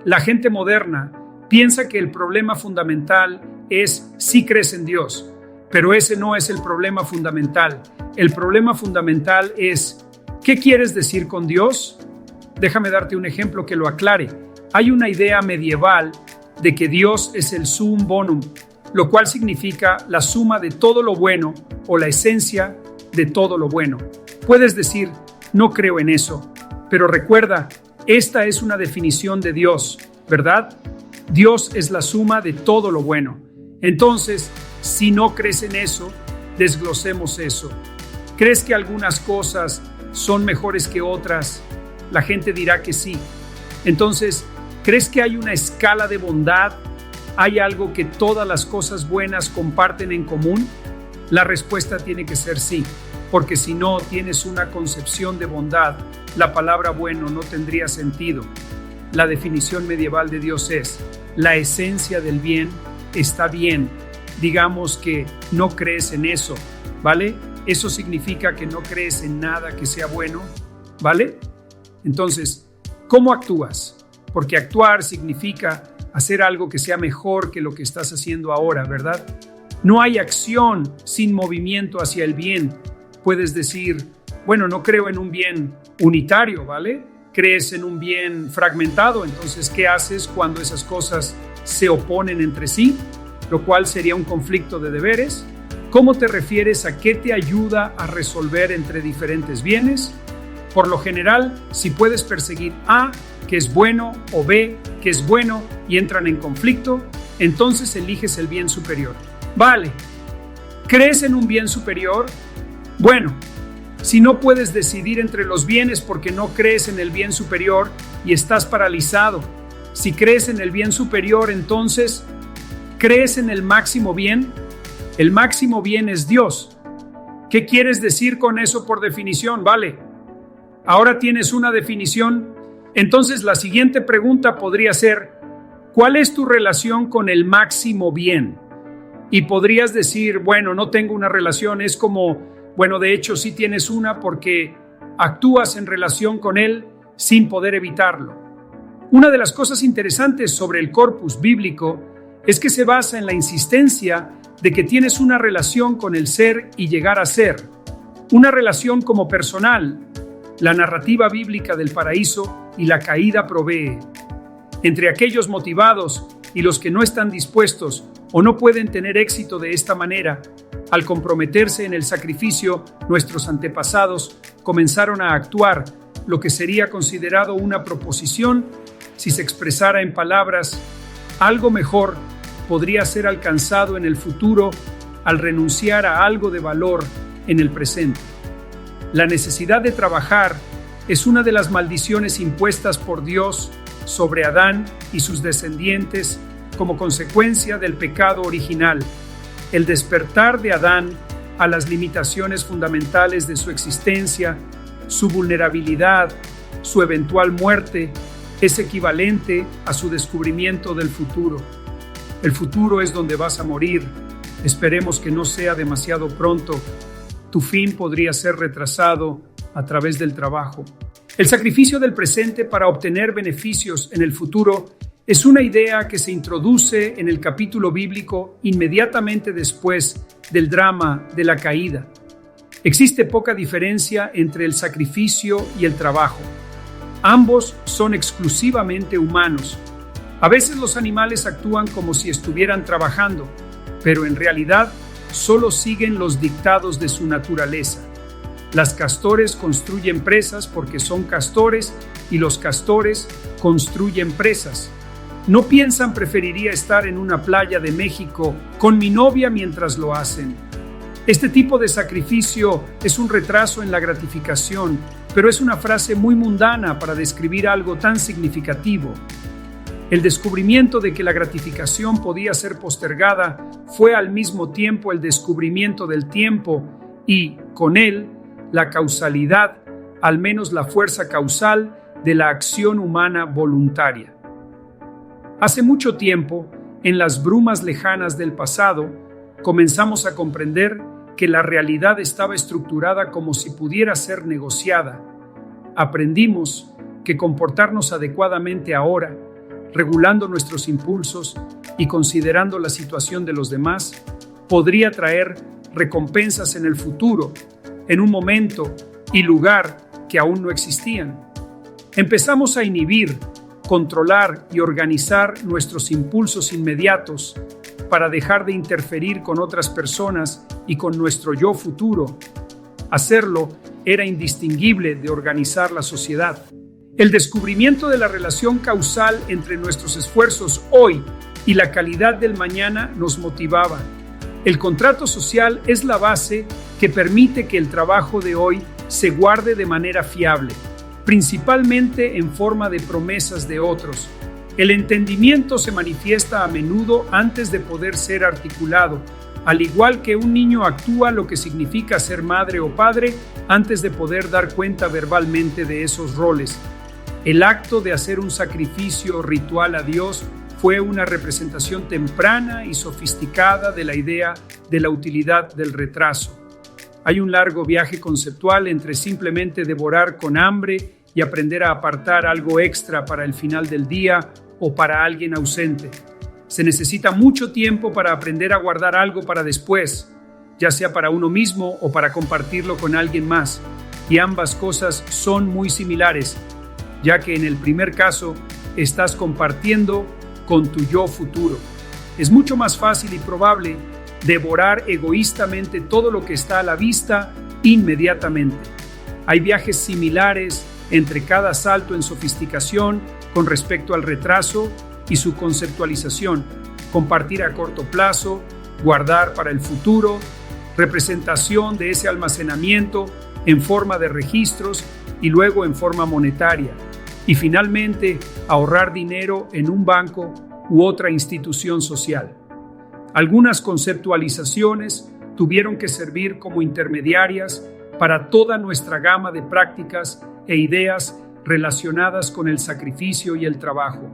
La gente moderna piensa que el problema fundamental es si crees en Dios, pero ese no es el problema fundamental. El problema fundamental es ¿qué quieres decir con Dios? Déjame darte un ejemplo que lo aclare. Hay una idea medieval de que Dios es el sum bonum, lo cual significa la suma de todo lo bueno o la esencia de todo lo bueno. Puedes decir, no creo en eso, pero recuerda, esta es una definición de Dios, ¿verdad? Dios es la suma de todo lo bueno. Entonces, si no crees en eso, desglosemos eso. ¿Crees que algunas cosas son mejores que otras? La gente dirá que sí. Entonces, ¿crees que hay una escala de bondad? ¿Hay algo que todas las cosas buenas comparten en común? La respuesta tiene que ser sí, porque si no tienes una concepción de bondad, la palabra bueno no tendría sentido. La definición medieval de Dios es: la esencia del bien está bien. Digamos que no crees en eso, ¿vale? Eso significa que no crees en nada que sea bueno, ¿vale? Entonces, ¿cómo actúas? Porque actuar significa hacer algo que sea mejor que lo que estás haciendo ahora, ¿verdad? No hay acción sin movimiento hacia el bien. Puedes decir, bueno, no creo en un bien unitario, ¿vale? Crees en un bien fragmentado, entonces, ¿qué haces cuando esas cosas se oponen entre sí? Lo cual sería un conflicto de deberes. ¿Cómo te refieres a qué te ayuda a resolver entre diferentes bienes? Por lo general, si puedes perseguir A, que es bueno, o B, que es bueno, y entran en conflicto, entonces eliges el bien superior. Vale, ¿crees en un bien superior? Bueno, si no puedes decidir entre los bienes porque no crees en el bien superior y estás paralizado, si crees en el bien superior, entonces, ¿crees en el máximo bien? El máximo bien es Dios. ¿Qué quieres decir con eso por definición? Vale, ahora tienes una definición. Entonces la siguiente pregunta podría ser, ¿cuál es tu relación con el máximo bien? Y podrías decir, bueno, no tengo una relación, es como, bueno, de hecho sí tienes una porque actúas en relación con él sin poder evitarlo. Una de las cosas interesantes sobre el corpus bíblico es que se basa en la insistencia de que tienes una relación con el ser y llegar a ser, una relación como personal. La narrativa bíblica del paraíso y la caída provee. Entre aquellos motivados y los que no están dispuestos o no pueden tener éxito de esta manera, al comprometerse en el sacrificio, nuestros antepasados comenzaron a actuar lo que sería considerado una proposición si se expresara en palabras. Algo mejor podría ser alcanzado en el futuro al renunciar a algo de valor en el presente. La necesidad de trabajar es una de las maldiciones impuestas por Dios sobre Adán y sus descendientes como consecuencia del pecado original. El despertar de Adán a las limitaciones fundamentales de su existencia, su vulnerabilidad, su eventual muerte, es equivalente a su descubrimiento del futuro. El futuro es donde vas a morir. Esperemos que no sea demasiado pronto. Tu fin podría ser retrasado a través del trabajo. El sacrificio del presente para obtener beneficios en el futuro es una idea que se introduce en el capítulo bíblico inmediatamente después del drama de la caída. Existe poca diferencia entre el sacrificio y el trabajo. Ambos son exclusivamente humanos. A veces los animales actúan como si estuvieran trabajando, pero en realidad solo siguen los dictados de su naturaleza. Las castores construyen presas porque son castores y los castores construyen presas. No piensan preferiría estar en una playa de México con mi novia mientras lo hacen. Este tipo de sacrificio es un retraso en la gratificación, pero es una frase muy mundana para describir algo tan significativo. El descubrimiento de que la gratificación podía ser postergada fue al mismo tiempo el descubrimiento del tiempo y, con él, la causalidad, al menos la fuerza causal de la acción humana voluntaria. Hace mucho tiempo, en las brumas lejanas del pasado, comenzamos a comprender que la realidad estaba estructurada como si pudiera ser negociada. Aprendimos que comportarnos adecuadamente ahora regulando nuestros impulsos y considerando la situación de los demás, podría traer recompensas en el futuro, en un momento y lugar que aún no existían. Empezamos a inhibir, controlar y organizar nuestros impulsos inmediatos para dejar de interferir con otras personas y con nuestro yo futuro. Hacerlo era indistinguible de organizar la sociedad. El descubrimiento de la relación causal entre nuestros esfuerzos hoy y la calidad del mañana nos motivaba. El contrato social es la base que permite que el trabajo de hoy se guarde de manera fiable, principalmente en forma de promesas de otros. El entendimiento se manifiesta a menudo antes de poder ser articulado, al igual que un niño actúa lo que significa ser madre o padre antes de poder dar cuenta verbalmente de esos roles. El acto de hacer un sacrificio ritual a Dios fue una representación temprana y sofisticada de la idea de la utilidad del retraso. Hay un largo viaje conceptual entre simplemente devorar con hambre y aprender a apartar algo extra para el final del día o para alguien ausente. Se necesita mucho tiempo para aprender a guardar algo para después, ya sea para uno mismo o para compartirlo con alguien más, y ambas cosas son muy similares, ya que en el primer caso estás compartiendo con tu yo futuro. Es mucho más fácil y probable devorar egoístamente todo lo que está a la vista inmediatamente. Hay viajes similares entre cada salto en sofisticación con respecto al retraso y su conceptualización, compartir a corto plazo, guardar para el futuro, representación de ese almacenamiento en forma de registros y luego en forma monetaria, y finalmente ahorrar dinero en un banco u otra institución social. Algunas conceptualizaciones tuvieron que servir como intermediarias para toda nuestra gama de prácticas e ideas relacionadas con el sacrificio y el trabajo.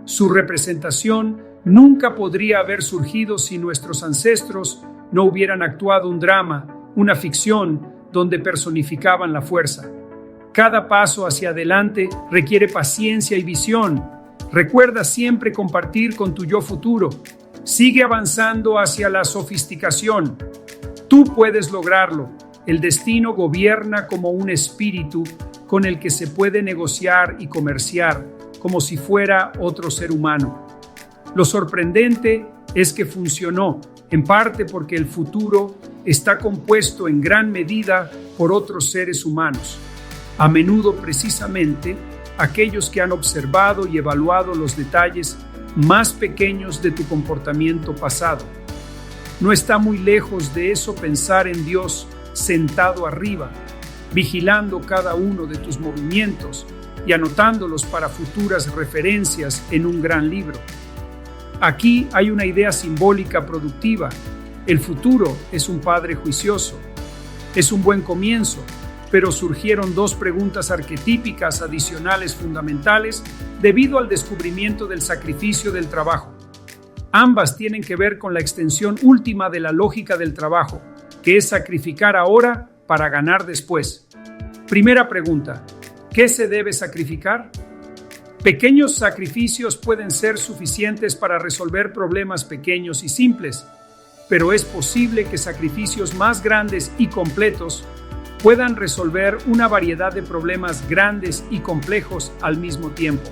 Su representación nunca podría haber surgido si nuestros ancestros no hubieran actuado un drama, una ficción, donde personificaban la fuerza. Cada paso hacia adelante requiere paciencia y visión. Recuerda siempre compartir con tu yo futuro. Sigue avanzando hacia la sofisticación. Tú puedes lograrlo. El destino gobierna como un espíritu con el que se puede negociar y comerciar, como si fuera otro ser humano. Lo sorprendente es que funcionó, en parte porque el futuro está compuesto en gran medida por otros seres humanos, a menudo precisamente aquellos que han observado y evaluado los detalles más pequeños de tu comportamiento pasado. No está muy lejos de eso pensar en Dios sentado arriba, vigilando cada uno de tus movimientos y anotándolos para futuras referencias en un gran libro. Aquí hay una idea simbólica productiva. El futuro es un padre juicioso. Es un buen comienzo, pero surgieron dos preguntas arquetípicas adicionales fundamentales debido al descubrimiento del sacrificio del trabajo. Ambas tienen que ver con la extensión última de la lógica del trabajo, que es sacrificar ahora para ganar después. Primera pregunta: ¿qué se debe sacrificar? Pequeños sacrificios pueden ser suficientes para resolver problemas pequeños y simples, pero es posible que sacrificios más grandes y completos puedan resolver una variedad de problemas grandes y complejos al mismo tiempo.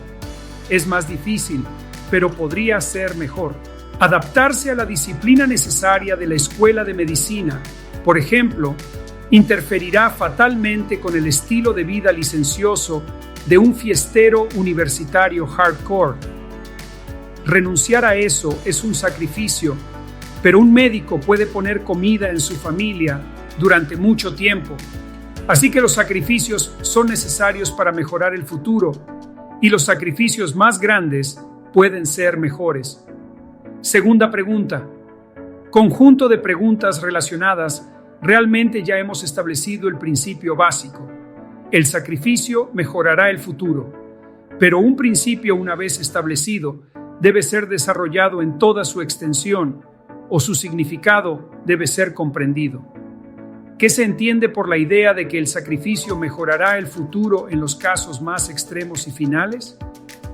Es más difícil, pero podría ser mejor. Adaptarse a la disciplina necesaria de la escuela de medicina, por ejemplo, interferirá fatalmente con el estilo de vida licencioso de un fiestero universitario hardcore. Renunciar a eso es un sacrificio, pero un médico puede poner comida en su familia durante mucho tiempo. Así que los sacrificios son necesarios para mejorar el futuro, y los sacrificios más grandes pueden ser mejores. Segunda pregunta. Conjunto de preguntas relacionadas. Realmente ya hemos establecido el principio básico. El sacrificio mejorará el futuro, pero un principio una vez establecido debe ser desarrollado en toda su extensión, o su significado debe ser comprendido. ¿Qué se entiende por la idea de que el sacrificio mejorará el futuro en los casos más extremos y finales?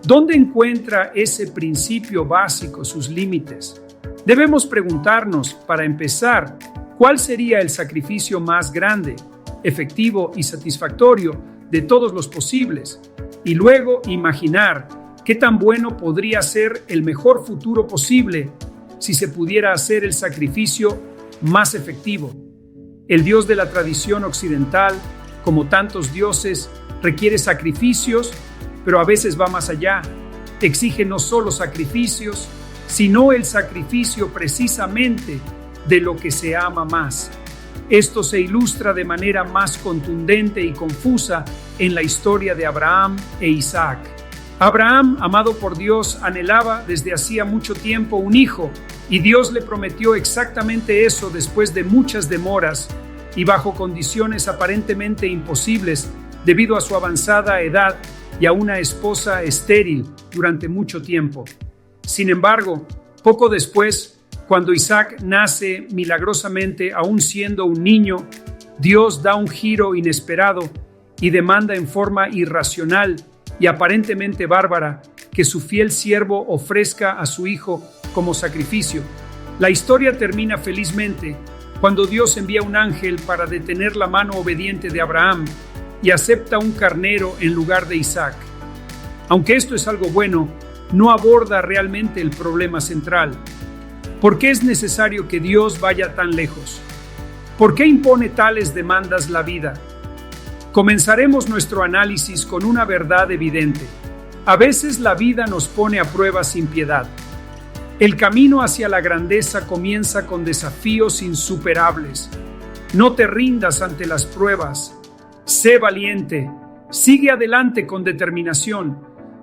¿Dónde encuentra ese principio básico sus límites? Debemos preguntarnos, para empezar, ¿cuál sería el sacrificio más grande, efectivo y satisfactorio de todos los posibles? Y luego imaginar qué tan bueno podría ser el mejor futuro posible si se pudiera hacer el sacrificio más efectivo. El Dios de la tradición occidental, como tantos dioses, requiere sacrificios, pero a veces va más allá. Exige no solo sacrificios, sino el sacrificio precisamente de lo que se ama más. Esto se ilustra de manera más contundente y confusa en la historia de Abraham e Isaac. Abraham, amado por Dios, anhelaba desde hacía mucho tiempo un hijo, y Dios le prometió exactamente eso después de muchas demoras y bajo condiciones aparentemente imposibles debido a su avanzada edad y a una esposa estéril durante mucho tiempo. Sin embargo, poco después, cuando Isaac nace milagrosamente aún siendo un niño, Dios da un giro inesperado y demanda en forma irracional y aparentemente bárbara que su fiel siervo ofrezca a su hijo como sacrificio. La historia termina felizmente cuando Dios envía un ángel para detener la mano obediente de Abraham y acepta un carnero en lugar de Isaac. Aunque esto es algo bueno, no aborda realmente el problema central. ¿Por qué es necesario que Dios vaya tan lejos? ¿Por qué impone tales demandas la vida? Comenzaremos nuestro análisis con una verdad evidente. A veces la vida nos pone a prueba sin piedad. El camino hacia la grandeza comienza con desafíos insuperables. No te rindas ante las pruebas. Sé valiente. Sigue adelante con determinación.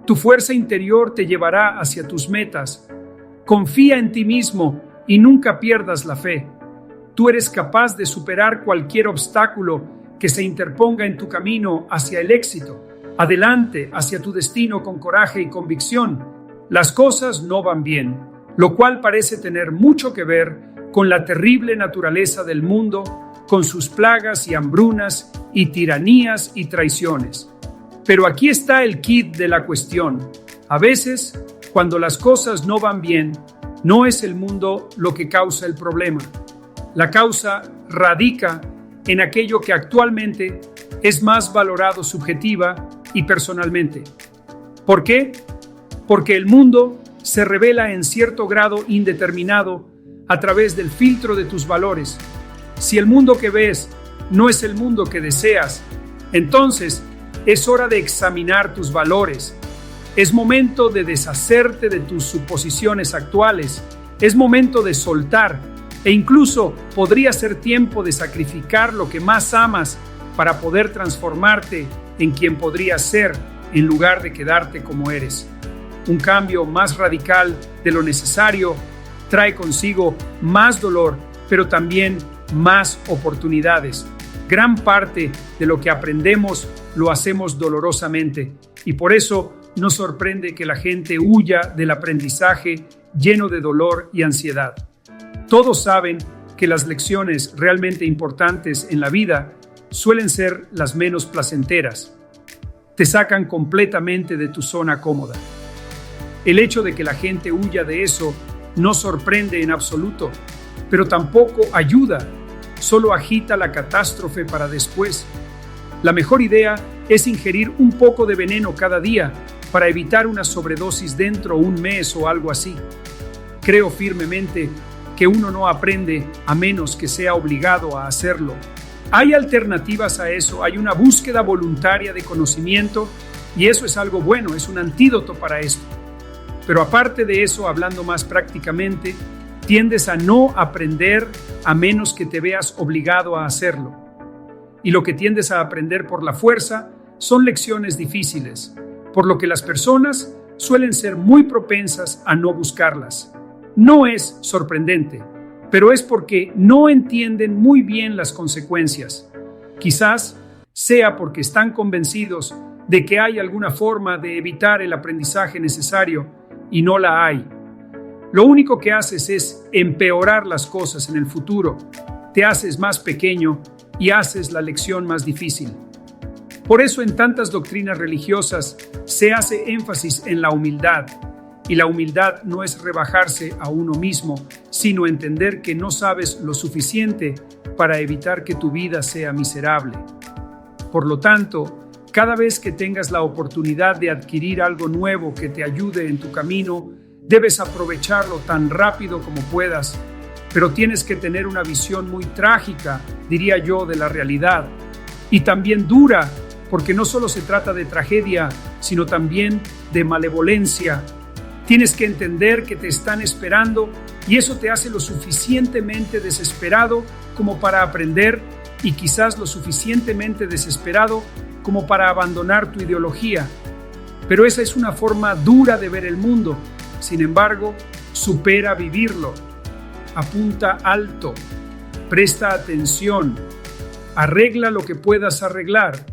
Tu fuerza interior te llevará hacia tus metas. Confía en ti mismo y nunca pierdas la fe. Tú eres capaz de superar cualquier obstáculo que se interponga en tu camino hacia el éxito. Adelante hacia tu destino con coraje y convicción. Las cosas no van bien, lo cual parece tener mucho que ver con la terrible naturaleza del mundo, con sus plagas y hambrunas y tiranías y traiciones. Pero aquí está el quid de la cuestión. A veces, cuando las cosas no van bien, no es el mundo lo que causa el problema. La causa radica en aquello que actualmente es más valorado subjetiva y personalmente. ¿Por qué? Porque el mundo se revela en cierto grado indeterminado a través del filtro de tus valores. Si el mundo que ves no es el mundo que deseas, entonces es hora de examinar tus valores. Es momento de deshacerte de tus suposiciones actuales. Es momento de soltar e incluso podría ser tiempo de sacrificar lo que más amas para poder transformarte en quien podrías ser en lugar de quedarte como eres. Un cambio más radical de lo necesario trae consigo más dolor, pero también más oportunidades. Gran parte de lo que aprendemos lo hacemos dolorosamente y por eso no sorprende que la gente huya del aprendizaje lleno de dolor y ansiedad. Todos saben que las lecciones realmente importantes en la vida suelen ser las menos placenteras. Te sacan completamente de tu zona cómoda. El hecho de que la gente huya de eso no sorprende en absoluto, pero tampoco ayuda, solo agita la catástrofe para después. La mejor idea es ingerir un poco de veneno cada día para evitar una sobredosis dentro un mes o algo así. Creo firmemente que uno no aprende a menos que sea obligado a hacerlo. Hay alternativas a eso, hay una búsqueda voluntaria de conocimiento y eso es algo bueno, es un antídoto para esto. Pero aparte de eso, hablando más prácticamente, tiendes a no aprender a menos que te veas obligado a hacerlo. Y lo que tiendes a aprender por la fuerza son lecciones difíciles, por lo que las personas suelen ser muy propensas a no buscarlas. No es sorprendente, pero es porque no entienden muy bien las consecuencias. Quizás sea porque están convencidos de que hay alguna forma de evitar el aprendizaje necesario y no la hay. Lo único que haces es empeorar las cosas en el futuro. Te haces más pequeño y haces la lección más difícil. Por eso en tantas doctrinas religiosas se hace énfasis en la humildad. Y la humildad no es rebajarse a uno mismo, sino entender que no sabes lo suficiente para evitar que tu vida sea miserable. Por lo tanto, cada vez que tengas la oportunidad de adquirir algo nuevo que te ayude en tu camino, debes aprovecharlo tan rápido como puedas, pero tienes que tener una visión muy trágica, diría yo, de la realidad, y también dura, porque no solo se trata de tragedia, sino también de malevolencia. Tienes que entender que te están esperando y eso te hace lo suficientemente desesperado como para aprender y quizás lo suficientemente desesperado como para abandonar tu ideología. Pero esa es una forma dura de ver el mundo. Sin embargo, supera vivirlo. Apunta alto. Presta atención. Arregla lo que puedas arreglar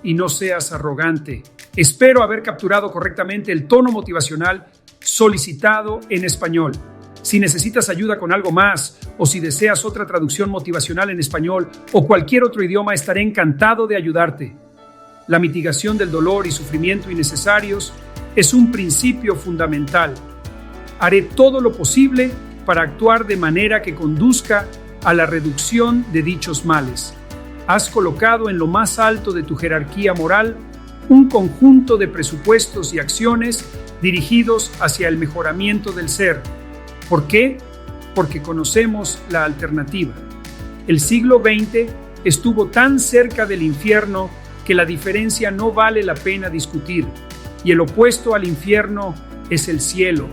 y no seas arrogante. Espero haber capturado correctamente el tono motivacional solicitado en español. Si necesitas ayuda con algo más o si deseas otra traducción motivacional en español o cualquier otro idioma, estaré encantado de ayudarte. La mitigación del dolor y sufrimiento innecesarios es un principio fundamental. Haré todo lo posible para actuar de manera que conduzca a la reducción de dichos males. Has colocado en lo más alto de tu jerarquía moral un conjunto de presupuestos y acciones dirigidos hacia el mejoramiento del ser. ¿Por qué? Porque conocemos la alternativa. El siglo XX estuvo tan cerca del infierno que la diferencia no vale la pena discutir, y el opuesto al infierno es el cielo.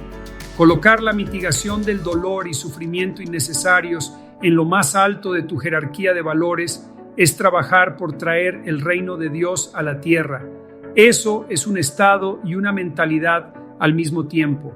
Colocar la mitigación del dolor y sufrimiento innecesarios en lo más alto de tu jerarquía de valores es trabajar por traer el reino de Dios a la tierra. Eso es un estado y una mentalidad al mismo tiempo.